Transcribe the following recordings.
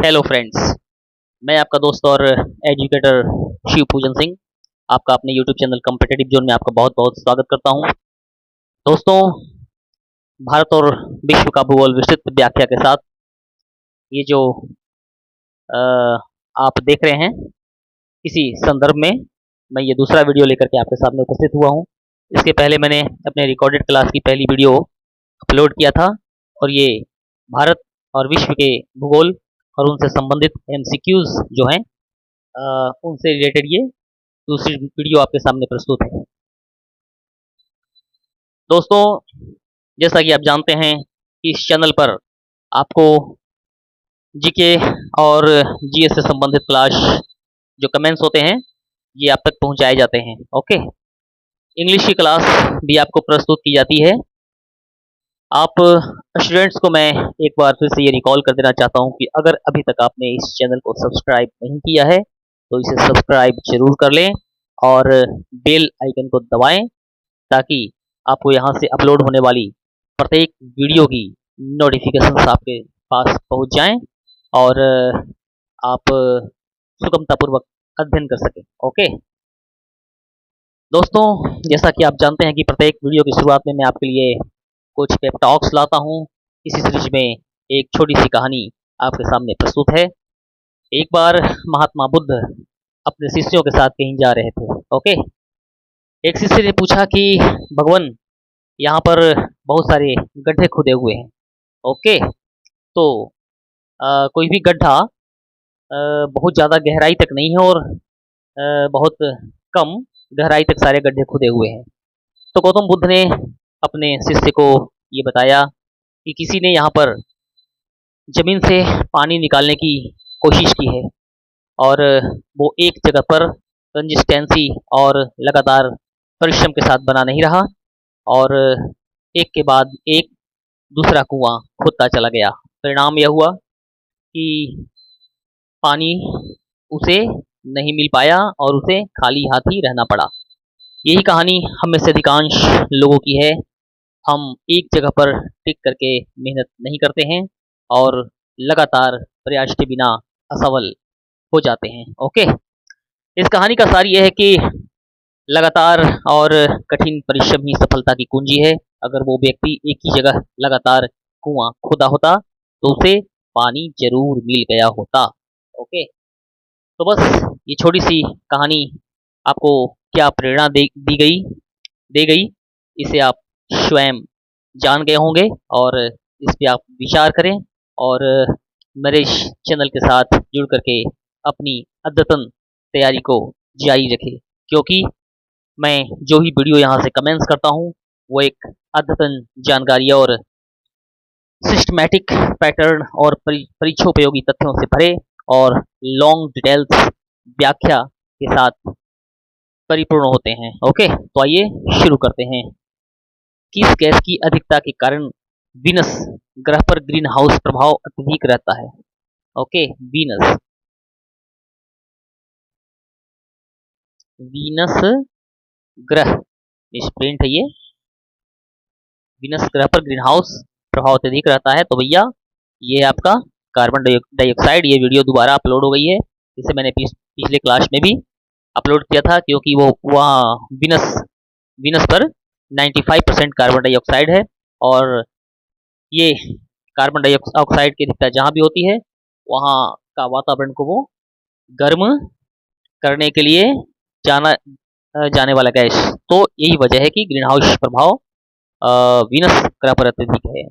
Hello friends, मैं आपका दोस्त और एजुकेटर शिव पूजन सिंह आपका अपने यूट्यूब चैनल कॉम्पिटिटिव जोन में आपका बहुत बहुत स्वागत करता हूं। दोस्तों, भारत और विश्व का भूगोल विस्तृत व्याख्या के साथ ये जो अ, आप देख रहे हैं, इसी संदर्भ में मैं ये दूसरा वीडियो लेकर के आपके सामने उपस्थित हुआ हूं। इसके पहले मैंने अपने रिकॉर्डेड क्लास की पहली वीडियो अपलोड किया था और ये भारत और विश्व के भूगोल और उनसे संबंधित एमसीक्यूज जो हैं उनसे रिलेटेड ये दूसरी वीडियो आपके सामने प्रस्तुत है। दोस्तों, जैसा कि आप जानते हैं कि इस चैनल पर आपको जीके और जीएस से संबंधित क्लास जो कमेंट्स होते हैं ये आप तक पहुंचाए जाते हैं। ओके, इंग्लिश की क्लास भी आपको प्रस्तुत की जाती है। आप स्टूडेंट्स को मैं एक बार फिर से ये रिकॉल कर देना चाहता हूँ कि अगर अभी तक आपने इस चैनल को सब्सक्राइब नहीं किया है तो इसे सब्सक्राइब जरूर कर लें और बेल आइकन को दबाएं ताकि आपको यहाँ से अपलोड होने वाली प्रत्येक वीडियो की नोटिफिकेशंस आपके पास पहुँच जाएं और आप सुगमतापूर्वक अध्ययन कर सकें। ओके दोस्तों, जैसा कि आप जानते हैं कि प्रत्येक वीडियो की शुरुआत में मैं आपके लिए कुछ पेप टॉक्स लाता हूँ। इसी सीरीज में एक छोटी सी कहानी आपके सामने प्रस्तुत है। एक बार महात्मा बुद्ध अपने शिष्यों के साथ कहीं जा रहे थे। ओके, एक शिष्य ने पूछा कि भगवान, यहाँ पर बहुत सारे गड्ढे खुदे हुए हैं। ओके, तो कोई भी गड्ढा बहुत ज़्यादा गहराई तक नहीं है और बहुत कम गहराई तक सारे गड्ढे खुदे हुए हैं। तो गौतम बुद्ध ने अपने शिष्य को ये बताया कि किसी ने यहाँ पर जमीन से पानी निकालने की कोशिश की है और वो एक जगह पर कंसिस्टेंसी और लगातार परिश्रम के साथ बना नहीं रहा और एक के बाद एक दूसरा कुआं खुदता चला गया। परिणाम यह हुआ कि पानी उसे नहीं मिल पाया और उसे खाली हाथ ही रहना पड़ा। यही कहानी हम में से अधिकांश लोगों की है। हम एक जगह पर टिक करके मेहनत नहीं करते हैं और लगातार प्रयास के बिना असफल हो जाते हैं। ओके, इस कहानी का सार यह है कि लगातार और कठिन परिश्रम ही सफलता की कुंजी है। अगर वो व्यक्ति एक ही जगह लगातार कुआं खोदा होता तो उसे पानी जरूर मिल गया होता। ओके, तो बस ये छोटी सी कहानी आपको क्या प्रेरणा दे गई इसे आप स्वयं जान गए होंगे और इस पे आप विचार करें और मेरे इस चैनल के साथ जुड़ करके अपनी अद्यतन तैयारी को जारी रखें, क्योंकि मैं जो ही वीडियो यहाँ से कमेंट्स करता हूँ वो एक अद्यतन जानकारी और सिस्टमैटिक पैटर्न और परीक्षोपयोगी तथ्यों से भरे और लॉन्ग डिटेल्स व्याख्या के साथ परिपूर्ण होते हैं। ओके, तो आइए शुरू करते हैं। किस गैस की अधिकता के कारण वीनस ग्रह पर ग्रीन हाउस प्रभाव अत्यधिक रहता है? ओके, वीनस वीनस ग्रह प्रिंट है ये। वीनस ग्रह पर ग्रीन हाउस प्रभाव अत्यधिक रहता है तो भैया ये आपका कार्बन डाइऑक्साइड। ये वीडियो दोबारा अपलोड हो गई है, इसे मैंने पिछले क्लास में भी अपलोड किया था, क्योंकि वो वहाँ वीनस पर 95% कार्बन डाइऑक्साइड है और ये कार्बन डाइऑक्साइड की अधिकता जहाँ भी होती है वहाँ का वातावरण को वो गर्म करने के लिए जाने वाला गैस। तो यही वजह है कि ग्रीन हाउस प्रभाव वीनस ग्रह पर अत्यधिक है।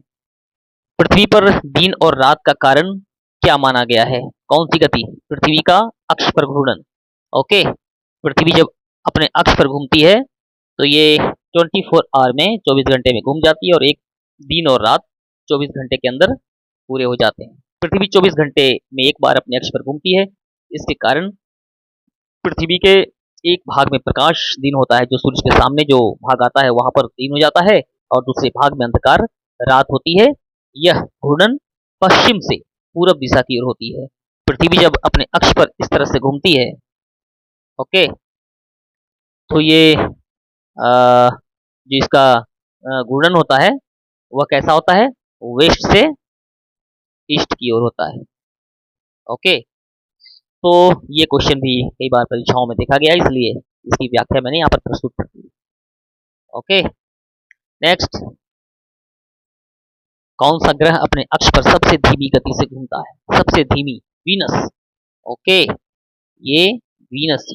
पृथ्वी पर दिन और रात का कारण क्या माना गया है? कौन सी गति? पृथ्वी का अक्ष पर घूर्णन। ओके, पृथ्वी जब अपने अक्ष पर घूमती है तो ये 24 आवर में 24 घंटे में घूम जाती है और एक दिन और रात 24 घंटे के अंदर पूरे हो जाते हैं। पृथ्वी 24 घंटे में एक बार अपने अक्ष पर घूमती है। इसके कारण पृथ्वी के एक भाग में प्रकाश दिन होता है, जो सूर्य के सामने जो भाग आता है वहां पर दिन हो जाता है और दूसरे भाग में अंधकार रात होती है। यह घूर्णन पश्चिम से पूरब दिशा की ओर होती है। पृथ्वी जब अपने अक्ष पर इस तरह से घूमती है, ओके, तो ये जो इसका घूर्णन होता है वह कैसा होता है? वेस्ट से ईस्ट की ओर होता है। ओके, तो ये क्वेश्चन भी कई बार परीक्षाओं में देखा गया, इसलिए इसकी व्याख्या मैंने यहाँ पर प्रस्तुत कर दी। ओके, नेक्स्ट, कौन सा ग्रह अपने अक्ष पर सबसे धीमी गति से घूमता है? सबसे धीमी, वीनस। ओके, ये वीनस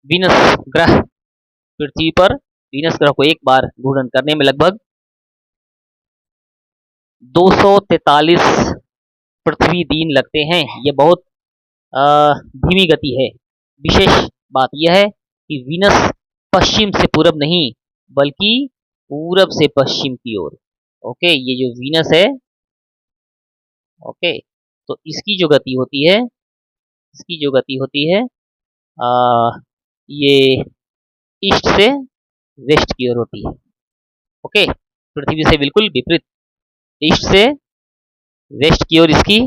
वीनस ग्रह पृथ्वी पर वीनस ग्रह को एक बार घूर्णन करने में लगभग 243 पृथ्वी दिन लगते हैं। ये बहुत धीमी गति है। विशेष बात यह है कि वीनस पश्चिम से पूरब नहीं बल्कि पूरब से पश्चिम की ओर। ओके, ये जो वीनस है, ओके, तो इसकी जो गति होती है, ये ईस्ट से वेस्ट की ओर होती है। ओके, पृथ्वी से बिल्कुल विपरीत, ईस्ट से वेस्ट की ओर इसकी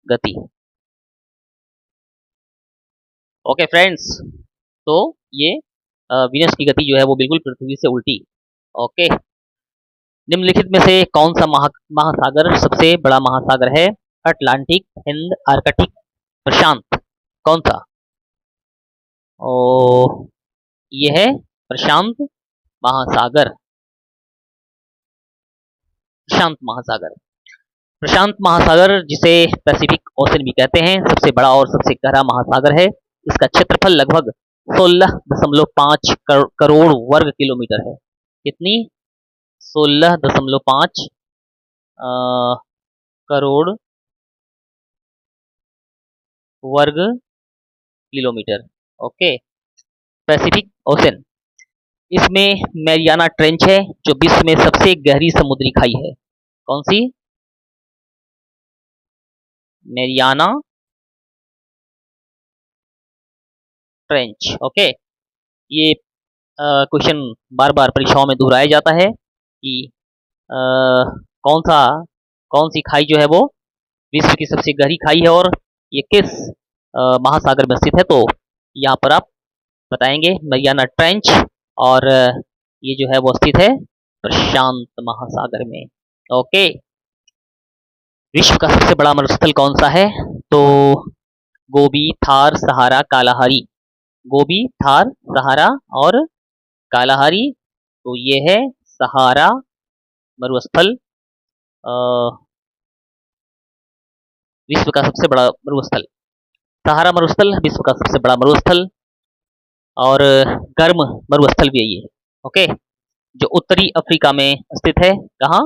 गति। ओके फ्रेंड्स, तो ये वीनस की गति जो है वो बिल्कुल पृथ्वी से उल्टी। ओके, निम्नलिखित में से कौन सा महासागर सबसे बड़ा महासागर है? अटलांटिक, हिंद, आर्कटिक, प्रशांत, कौन सा? ओ, ये है प्रशांत महासागर। प्रशांत महासागर, प्रशांत महासागर जिसे पैसिफिक ओशन भी कहते हैं, सबसे बड़ा और सबसे गहरा महासागर है। इसका क्षेत्रफल लगभग 16.5 करोड़ वर्ग किलोमीटर है। कितनी? 16.5 करोड़ वर्ग किलोमीटर। ओके, पैसिफिक ओशन, इसमें मैरियाना ट्रेंच है जो विश्व में सबसे गहरी समुद्री खाई है। कौन सी? Mariana trench. ओके, ये क्वेश्चन बार बार परीक्षाओं में दोहराया जाता है कि कौन सी खाई जो है वो विश्व की सबसे गहरी खाई है और ये किस महासागर में स्थित है। तो यहाँ पर आप बताएंगे मैरियाना ट्रेंच, और ये जो है वो स्थित है प्रशांत महासागर में। ओके, विश्व का सबसे बड़ा मरुस्थल कौन सा है? तो गोबी, थार, सहारा, कालाहारी। गोबी, थार, सहारा और कालाहारी। तो ये है सहारा मरुस्थल, विश्व का सबसे बड़ा मरुस्थल। सहारा मरुस्थल विश्व का सबसे बड़ा मरुस्थल और गर्म मरुस्थल भी है ये। ओके, जो उत्तरी अफ्रीका में स्थित है। कहाँ?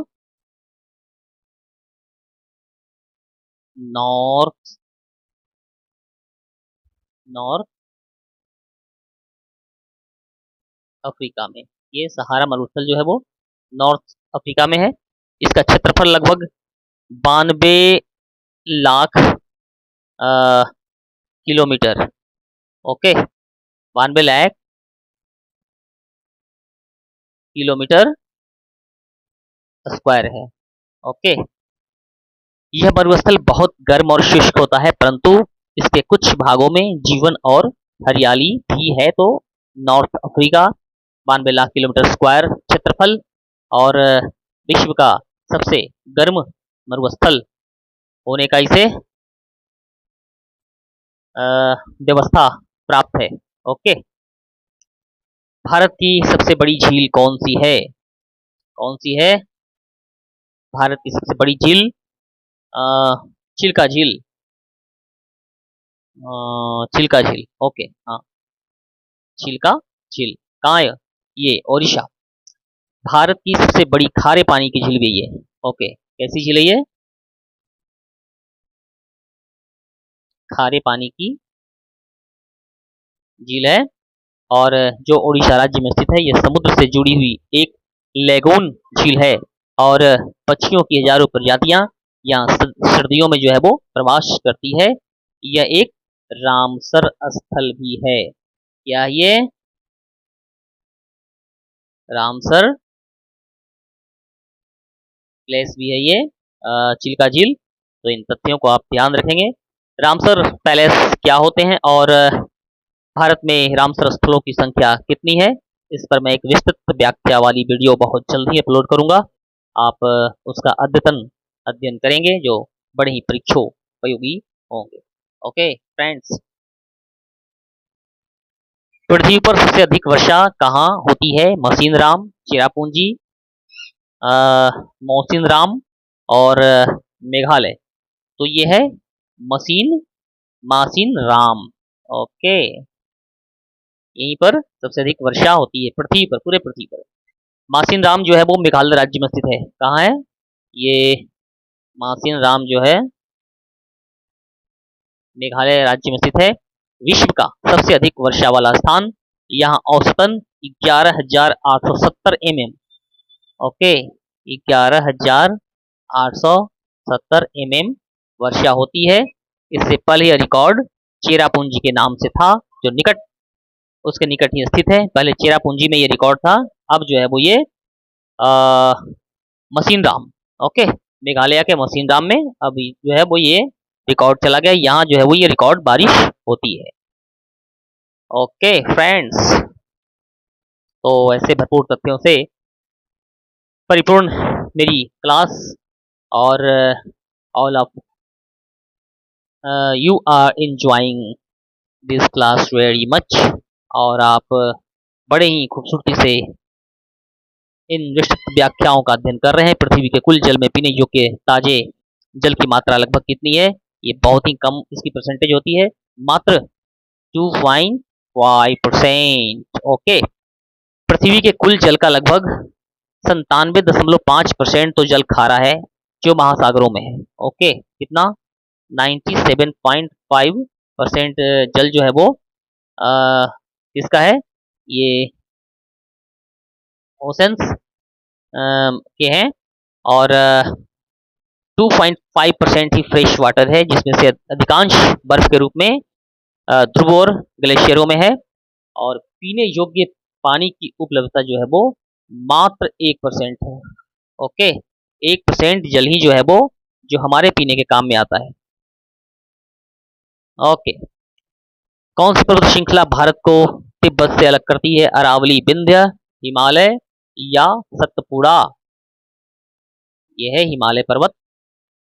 नॉर्थ अफ्रीका में। ये सहारा मरुस्थल जो है वो नॉर्थ अफ्रीका में है। इसका क्षेत्रफल लगभग 92 lakh kilometre. Okay, 92 lakh kilometre square है। ओके, यह मरुस्थल बहुत गर्म और शुष्क होता है, परंतु इसके कुछ भागों में जीवन और हरियाली भी है। तो north Africa 92 lakh kilometre square क्षेत्रफल और विश्व का सबसे गर्म मरुस्थल होने का इसे व्यवस्था प्राप्त है। ओके, भारत की सबसे बड़ी झील कौन सी है? कौन सी है भारत की सबसे बड़ी झील? चिल्का झील। चिल्का झील। ओके, हाँ, चिल्का झील कहाँ है? ये ओडिशा। भारत की सबसे बड़ी खारे पानी की झील भी है। ओके, कैसी झील है ये? खारे पानी की झील है, और जो ओडिशा राज्य में स्थित है, यह समुद्र से जुड़ी हुई एक लेगून झील है और पक्षियों की हजारों प्रजातियां यहाँ सर्दियों में जो है वो प्रवास करती है। यह एक रामसर स्थल भी है। क्या ये? रामसर प्लेस भी है ये, चिल्का झील। तो इन तथ्यों को आप ध्यान रखेंगे। रामसर पैलेस क्या होते हैं और भारत में रामसर स्थलों की संख्या कितनी है, इस पर मैं एक विस्तृत व्याख्या वाली वीडियो बहुत जल्द ही अपलोड करूंगा। आप उसका अद्यतन अध्ययन करेंगे जो बड़े ही उपयोगी होंगे। ओके फ्रेंड्स, पृथ्वी पर सबसे अधिक वर्षा कहाँ होती है? मौसिनराम, चेरापूंजी, मौसिनराम और मेघालय। तो ये है मासिन राम। ओके, यहीं पर सबसे अधिक वर्षा होती है पृथ्वी पर, पूरे पृथ्वी पर। मासिन राम जो है वो मेघालय राज्य में स्थित है। कहाँ है ये मासिन राम जो है? मेघालय राज्य में स्थित है। विश्व का सबसे अधिक वर्षा वाला स्थान, यहाँ औसतन 11,870 mm। ओके, 11,870 mm वर्षा होती है। इससे पहले यह रिकॉर्ड चेरापूंजी के नाम से था, जो उसके निकट ही स्थित है। पहले चेरापूंजी में ये रिकॉर्ड था, अब जो है वो ये मसीनराम, ओके, मेघालय के मसीनराम में अब जो है वो ये रिकॉर्ड चला गया। यहाँ जो है वो ये रिकॉर्ड बारिश होती है। ओके फ्रेंड्स, तो ऐसे भरपूर तथ्यों से परिपूर्ण मेरी क्लास, और all of you are enjoying this class very much, और आप बड़े ही खूबसूरती से इन विस्तृत व्याख्याओं का अध्ययन कर रहे हैं। पृथ्वी के कुल जल में पीने योग्य ताजे जल की मात्रा लगभग कितनी है? ये बहुत ही कम इसकी परसेंटेज होती है, मात्र 2.5%। ओके, पृथ्वी के कुल जल का लगभग 97.5% तो जल खारा है, जो महासागरों में है। ओके, कितना? 97.5% जल जो है वो किसका है? ये ओशंस के हैं, और 2.5% ही फ्रेश वाटर है, जिसमें से अधिकांश बर्फ के रूप में ध्रुव और ग्लेशियरों में है। और पीने योग्य पानी की उपलब्धता जो है वो मात्र 1% है। ओके, 1% जल ही जो है वो जो हमारे पीने के काम में आता है। ओके, कौन सी पर्वत श्रृंखला भारत को तिब्बत से अलग करती है? अरावली, विंध्य, हिमालय या सतपुड़ा? यह है हिमालय पर्वत,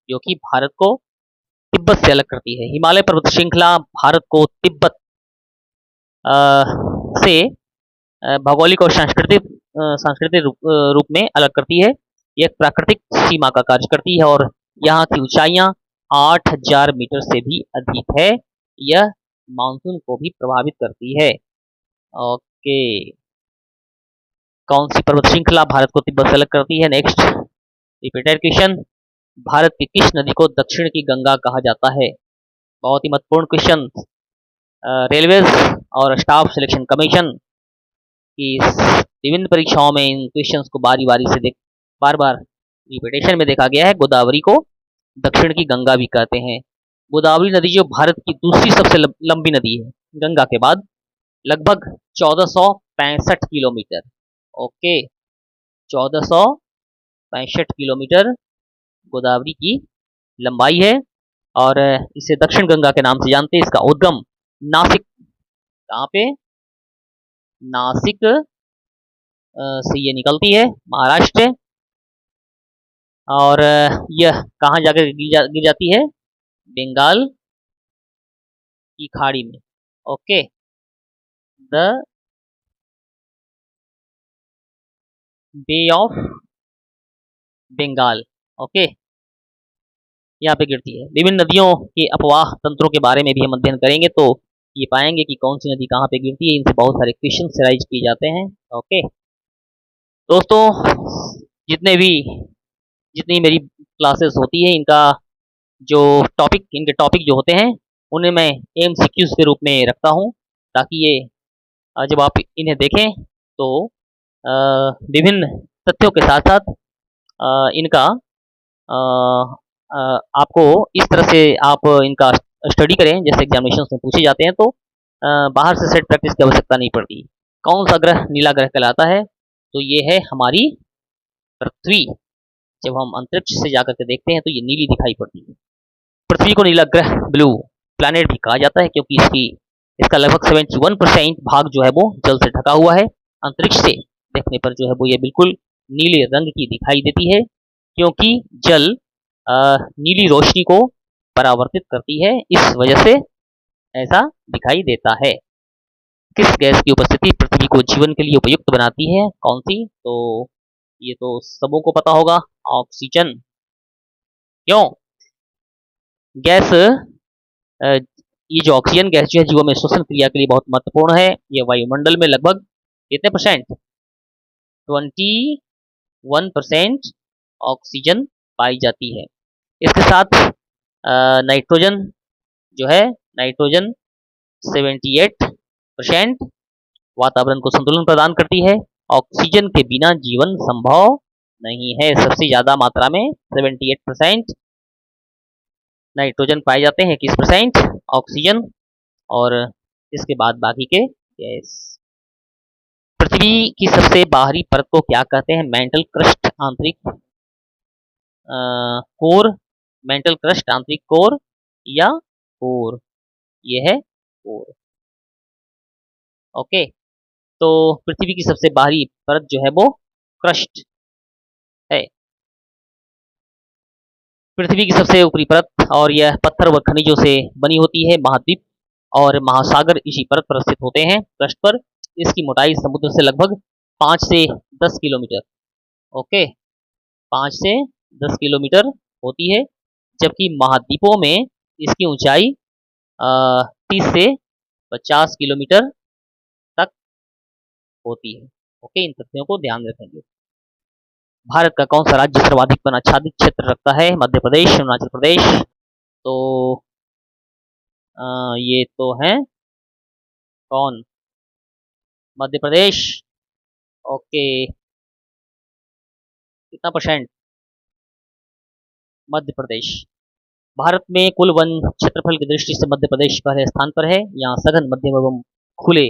जो कि भारत को तिब्बत से अलग करती है। हिमालय पर्वत श्रृंखला भारत को तिब्बत से भौगोलिक और सांस्कृतिक रूप में अलग करती है। यह प्राकृतिक सीमा का कार्य करती है, और यहाँ की ऊंचाइयाँ 8,000 मीटर से भी अधिक है। यह मानसून को भी प्रभावित करती है। ओके, कौन सी पर्वत श्रृंखला भारत को तिब्बत से अलग करती है? नेक्स्ट रिपीटेड क्वेश्चन, भारत की किस नदी को दक्षिण की गंगा कहा जाता है? बहुत ही महत्वपूर्ण क्वेश्चन। रेलवेज और स्टाफ सिलेक्शन कमीशन की विभिन्न परीक्षाओं में इन क्वेश्चंस को बार बार रिपीटेशन में देखा गया है। गोदावरी को दक्षिण की गंगा भी कहते हैं। गोदावरी नदी जो भारत की दूसरी सबसे लंबी नदी है गंगा के बाद, लगभग 1465 किलोमीटर। ओके, 1465 किलोमीटर गोदावरी की लंबाई है, और इसे दक्षिण गंगा के नाम से जानते हैं। इसका उद्गम नासिक, कहाँ पे? नासिक से ये निकलती है, महाराष्ट्र, और यह कहाँ जाकर गिर जाती है? बंगाल की खाड़ी में। Okay, the bay of Bengal. Okay, यहाँ पे गिरती है। विभिन्न नदियों के अपवाह तंत्रों के बारे में भी हम अध्ययन करेंगे, तो ये पाएंगे कि कौन सी नदी कहाँ पे गिरती है। इनसे बहुत सारे क्वेश्चन राइज किए जाते हैं। ओके दोस्तों, जितनी मेरी क्लासेस होती है, इनके टॉपिक जो होते हैं, उन्हें मैं MCQs के रूप में रखता हूँ, ताकि ये जब आप इन्हें देखें तो विभिन्न तथ्यों के साथ साथ इनका आपको इस तरह से आप इनका स्टडी करें, जैसे एग्जामिनेशन में पूछे जाते हैं, तो बाहर से सेट प्रैक्टिस की आवश्यकता नहीं पड़ती। कौन सा ग्रह नीला ग्रह कहलाता है? तो ये है हमारी पृथ्वी। जब हम अंतरिक्ष से जाकर के देखते हैं तो ये नीली दिखाई पड़ती है। पृथ्वी को नीला ग्रह, ब्लू प्लैनेट भी कहा जाता है, क्योंकि इसका लगभग 71% भाग जो है वो जल से ढका हुआ है। अंतरिक्ष से देखने पर जो है वो ये बिल्कुल नीले रंग की दिखाई देती है, क्योंकि जल नीली रोशनी को परावर्तित करती है, इस वजह से ऐसा दिखाई देता है। किस गैस की उपस्थिति पृथ्वी को जीवन के लिए उपयुक्त बनाती है? कौन सी? तो ये तो सबों को पता होगा, ऑक्सीजन। क्यों? गैस ये जो ऑक्सीजन गैस जो है जीवों में श्वसन क्रिया के लिए बहुत महत्वपूर्ण है। ये वायुमंडल में लगभग कितने परसेंट? 21% ऑक्सीजन पाई जाती है। इसके साथ नाइट्रोजन जो है, नाइट्रोजन 78% वातावरण को संतुलन प्रदान करती है। ऑक्सीजन के बिना जीवन संभव नहीं है। सबसे ज्यादा मात्रा में 78% नाइट्रोजन पाए जाते हैं, 21% ऑक्सीजन, और इसके बाद बाकी के गैस। पृथ्वी की सबसे बाहरी परत को क्या कहते हैं? मेंटल क्रस्ट, आंतरिक कोर, मेंटल क्रस्ट, आंतरिक कोर या कोर? ये है कोर। ओके, तो पृथ्वी की सबसे बाहरी परत जो है वो क्रस्ट है। पृथ्वी की सबसे ऊपरी परत और यह पत्थर व खनिजों से बनी होती है। महाद्वीप और महासागर इसी परत पर स्थित होते हैं। क्रस्ट पर इसकी मोटाई समुद्र से लगभग 5 से 10 किलोमीटर, ओके, 5 से 10 किलोमीटर होती है, जबकि महाद्वीपों में इसकी ऊंचाई 30 से 50 किलोमीटर तक होती है। ओके, इन तथ्यों को ध्यान रखेंगे। भारत का कौन सा राज्य सर्वाधिक वन आच्छादित क्षेत्र रखता है? मध्य प्रदेश, अरुणाचल प्रदेश? तो ये तो है कौन? मध्य प्रदेश। ओके, कितना परसेंट? मध्य प्रदेश। भारत में कुल वन क्षेत्रफल की दृष्टि से मध्य प्रदेश पहले स्थान पर है। यहाँ सघन, मध्यम एवं खुले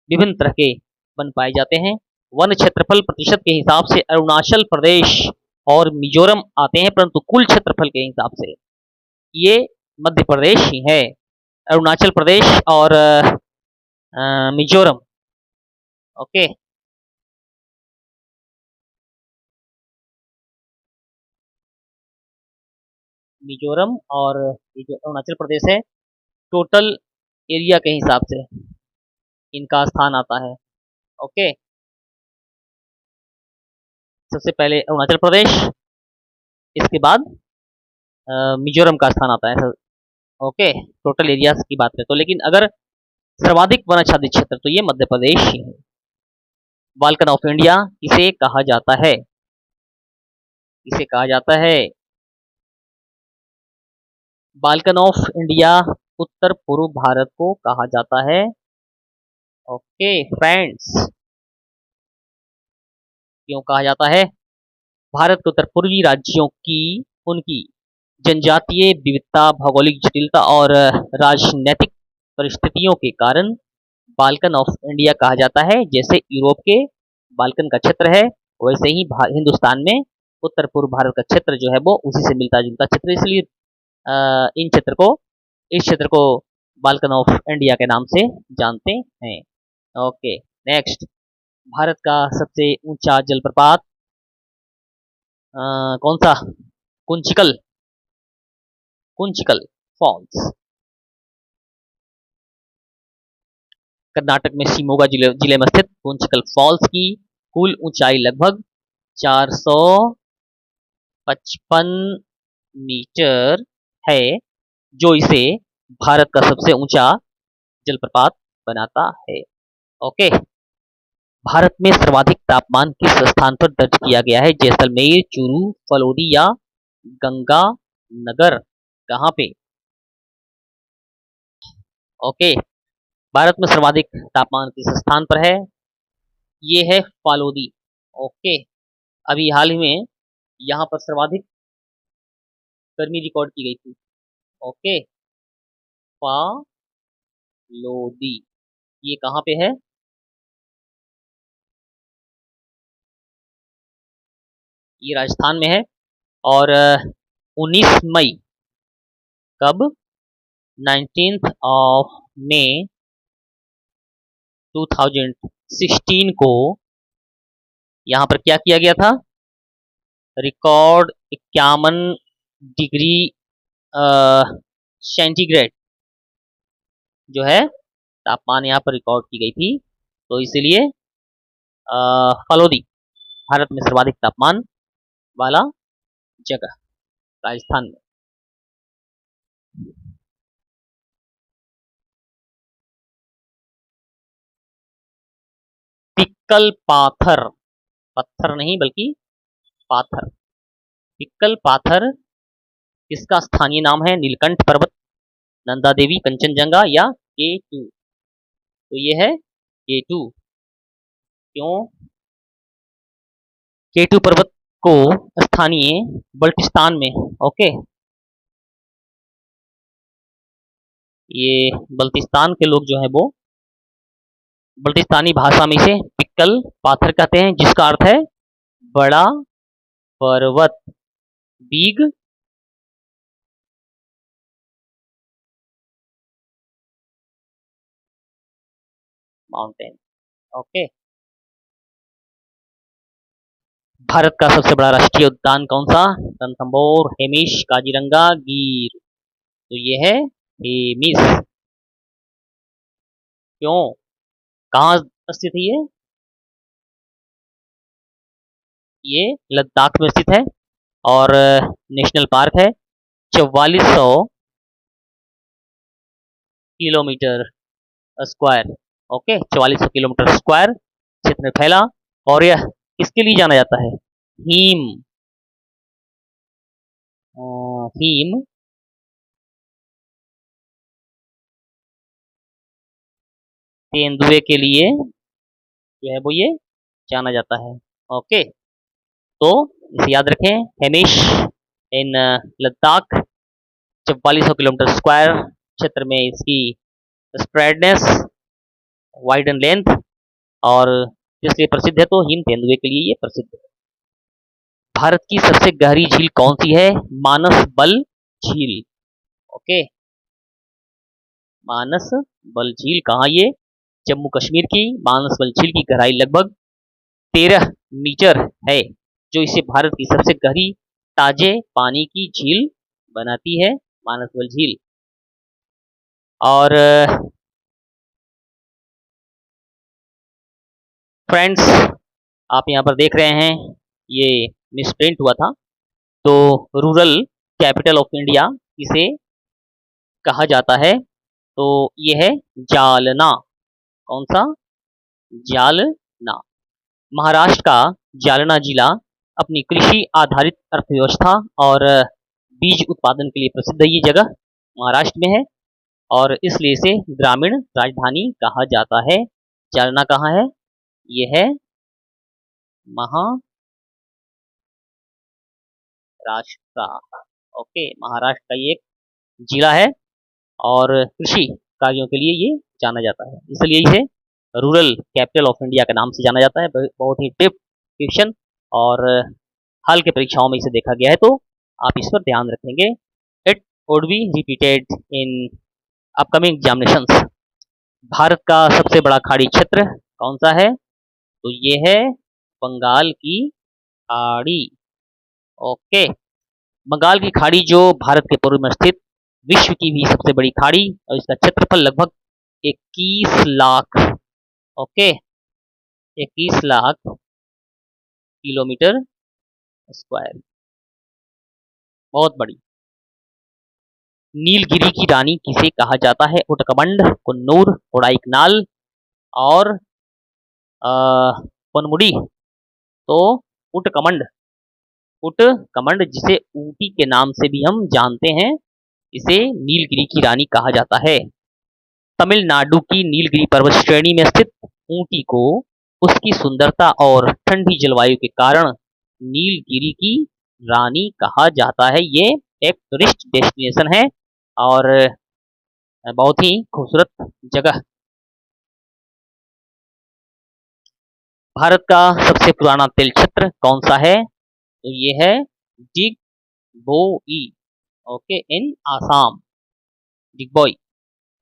विभिन्न तरह के वन पाए जाते हैं। वन क्षेत्रफल प्रतिशत के हिसाब से अरुणाचल प्रदेश और मिजोरम आते हैं, परंतु कुल क्षेत्रफल के हिसाब से ये मध्य प्रदेश ही है। अरुणाचल प्रदेश और मिजोरम। ओके, मिजोरम और ये जो अरुणाचल प्रदेश है, टोटल एरिया के हिसाब से इनका स्थान आता है। ओके, सबसे पहले अरुणाचल प्रदेश, इसके बाद मिजोरम का स्थान आता है। ओके, टोटल एरिया की बात करें तो, लेकिन अगर सर्वाधिक वन आच्छादित क्षेत्र तो ये मध्य प्रदेश ही है। बाल्कन ऑफ इंडिया किसे कहा जाता है? किसे कहा जाता है? बाल्कन ऑफ इंडिया उत्तर पूर्व भारत को कहा जाता है। ओके फ्रेंड्स, क्यों कहा जाता है? भारत के उत्तर पूर्वी राज्यों की उनकी जनजातीय विविधता, भौगोलिक जटिलता और राजनीतिक परिस्थितियों के कारण बाल्कन ऑफ इंडिया कहा जाता है। जैसे यूरोप के बाल्कन का क्षेत्र है, वैसे ही हिंदुस्तान में उत्तर पूर्व भारत का क्षेत्र जो है वो उसी से मिलता जुलता क्षेत्र, इसलिए इस क्षेत्र को बाल्कन ऑफ इंडिया के नाम से जानते हैं। ओके, नेक्स्ट, भारत का सबसे ऊंचा जलप्रपात कौन सा? कुंचिकल, कुंचिकल फॉल्स। कर्नाटक में शिमोगा जिले में स्थित कुंचिकल फॉल्स की कुल ऊंचाई लगभग 455 मीटर है, जो इसे भारत का सबसे ऊंचा जलप्रपात बनाता है। ओके, भारत में सर्वाधिक तापमान किस स्थान पर दर्ज किया गया है? जैसलमेर, चूरू, फलोदी या गंगानगर? कहाँ पे? ओके, भारत में सर्वाधिक तापमान किस स्थान पर है? ये है फालोदी। ओके, अभी हाल ही में यहाँ पर सर्वाधिक गर्मी रिकॉर्ड की गई थी। ओके, फालोदी ये कहाँ पे है? ये राजस्थान में है। और 19 मई, कब? 19th ऑफ मई 2016 को यहाँ पर क्या किया गया था? रिकॉर्ड 51 डिग्री सेंटीग्रेड जो है तापमान यहाँ पर रिकॉर्ड की गई थी। तो इसीलिए फलोदी भारत में सर्वाधिक तापमान वाला जगह राजस्थान में। पिक्कल पाथर, पत्थर नहीं बल्कि पाथर। पिक्कल पाथर इसका स्थानीय नाम है नीलकंठ पर्वत, नंदा देवी, कंचनजंगा या K2। तो ये है K2। क्यों? K2 पर्वत को स्थानीय बल्टिस्तान में, ओके, ये बल्टिस्तान के लोग जो है वो बल्टिस्तानी भाषा में इसे पिक्कल पाथर कहते हैं, जिसका अर्थ है बड़ा पर्वत, बिग माउंटेन, ओके। भारत का सबसे बड़ा राष्ट्रीय उद्यान कौन सा? रणथंभौर, हेमिश, काजीरंगा, गिर। तो ये है हेमिश। क्यों? कहाँ स्थित है ये लद्दाख में स्थित है और नेशनल पार्क है। 4400 kilometre square, okay, 4400 kilometre square क्षेत्र में फैला। और यह किसके लिए जाना जाता है? हिम, हिम तेंदुए के लिए जो है वो ये जाना जाता है, ओके। तो इसे याद रखें, हेमिश इन लद्दाख, 4400 किलोमीटर स्क्वायर क्षेत्र में इसकी स्प्रेडनेस, वाइड एंड लेंथ, और इसलिए प्रसिद्ध है। तो हिम तेंदुए के लिए ये प्रसिद्ध है। भारत की सबसे गहरी झील कौन सी है? मानस बल झील, ओके। मानस बल झील कहाँ? ये जम्मू कश्मीर की मानस बल झील की गहराई लगभग 13 मीटर है, जो इसे भारत की सबसे गहरी ताजे पानी की झील बनाती है, मानस बल झील। और फ्रेंड्स, आप यहाँ पर देख रहे हैं ये मिसप्रिंट हुआ था। तो रूरल कैपिटल ऑफ इंडिया इसे कहा जाता है। तो ये है जालना। कौन सा? जालना। महाराष्ट्र का जालना जिला अपनी कृषि आधारित अर्थव्यवस्था और बीज उत्पादन के लिए प्रसिद्ध है। ये जगह महाराष्ट्र में है और इसलिए इसे ग्रामीण राजधानी कहा जाता है। जालना कहाँ है? ये है महाराष्ट्र, ओके। महाराष्ट्र का ये एक जिला है और कृषि कार्यों के लिए ये जाना जाता है, इसलिए इसे रूरल कैपिटल ऑफ इंडिया के नाम से जाना जाता है। बहुत ही टिप क्वेश्चन और हाल के परीक्षाओं में इसे देखा गया है, तो आप इस पर ध्यान रखेंगे। It would be repeated in upcoming examinations. Bharat का सबसे बड़ा खाड़ी क्षेत्र कौन सा है? तो ये है बंगाल की खाड़ी, ओके। बंगाल की खाड़ी जो भारत के पूर्व में स्थित विश्व की भी सबसे बड़ी खाड़ी, और इसका क्षेत्रफल लगभग 21 lakh, okay, 21 lakh kilometre square, बहुत बड़ी। नीलगिरी की रानी किसे कहा जाता है? उटकमंड, कुन्नूर, कोडाइकनाल और पनमुड़ी। तो उटकमंड, उटकमंड जिसे ऊटी के नाम से भी हम जानते हैं, इसे नीलगिरी की रानी कहा जाता है। तमिलनाडु की नीलगिरी पर्वत श्रेणी में स्थित ऊटी को उसकी सुंदरता और ठंडी जलवायु के कारण नीलगिरी की रानी कहा जाता है। ये एक टूरिस्ट डेस्टिनेशन है और बहुत ही खूबसूरत जगह। भारत का सबसे पुराना तेल क्षेत्र कौन सा है? तो ये है डिगबोई, ओके, इन आसाम। डिगबोई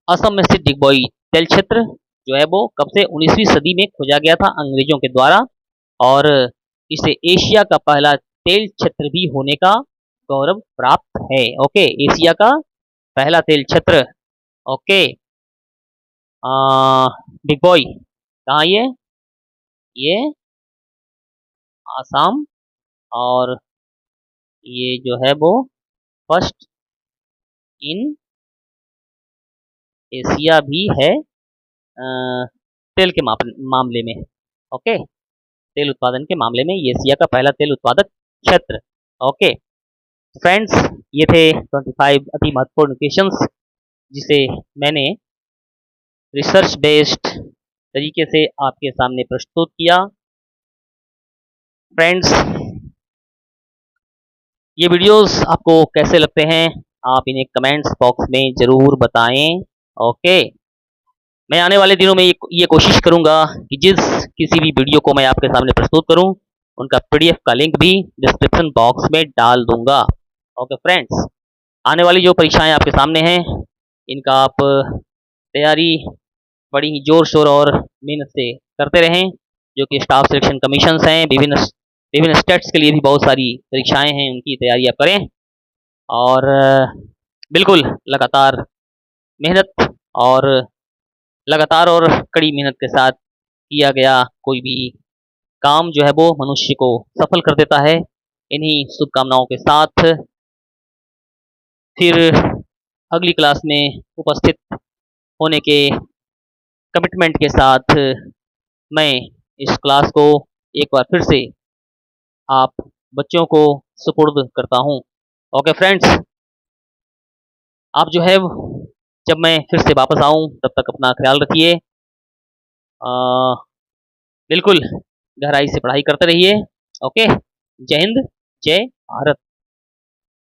असम में स्थित डिगबोई तेल क्षेत्र जो है वो कब से 19वीं सदी में खोजा गया था अंग्रेजों के द्वारा, और इसे एशिया का पहला तेल क्षेत्र भी होने का गौरव प्राप्त है, ओके। एशिया का पहला तेल क्षेत्र। ओके। बिग बॉय कहाँ ये आसाम, और ये जो है वो फर्स्ट इन एशिया भी है तेल के मामले में। ओके, तेल उत्पादन के मामले में ये एशिया का पहला तेल उत्पादक क्षेत्र। ओके फ्रेंड्स, ये थे 25 अति महत्वपूर्ण क्वेश्चंस जिसे मैंने रिसर्च बेस्ड तरीके से आपके सामने प्रस्तुत किया। फ्रेंड्स, ये वीडियोस आपको कैसे लगते हैं आप इन्हें कमेंट्स बॉक्स में ज़रूर बताएं। ओके, मैं आने वाले दिनों में ये कोशिश करूंगा कि जिस किसी भी वीडियो को मैं आपके सामने प्रस्तुत करूं उनका पीडीएफ का लिंक भी डिस्क्रिप्शन बॉक्स में डाल दूंगा। ओके फ्रेंड्स, आने वाली जो परीक्षाएं आपके सामने हैं इनका आप तैयारी बड़ी ही जोर शोर और मेहनत से करते रहें। जो कि स्टाफ सिलेक्शन कमीशंस हैं, विभिन्न विभिन्न स्टेट्स के लिए भी बहुत सारी परीक्षाएं हैं, उनकी तैयारी आप करें। और बिल्कुल लगातार मेहनत और लगातार और कड़ी मेहनत के साथ किया गया कोई भी काम जो है वो मनुष्य को सफल कर देता है। इन्हीं शुभकामनाओं के साथ फिर अगली क्लास में उपस्थित होने के कमिटमेंट के साथ मैं इस क्लास को एक बार फिर से आप बच्चों को सुपुर्द करता हूँ। ओके फ्रेंड्स, आप जो है जब मैं फिर से वापस आऊँ तब तक अपना ख्याल रखिए। बिल्कुल गहराई से पढ़ाई करते रहिए। ओके, जय हिंद, जय भारत।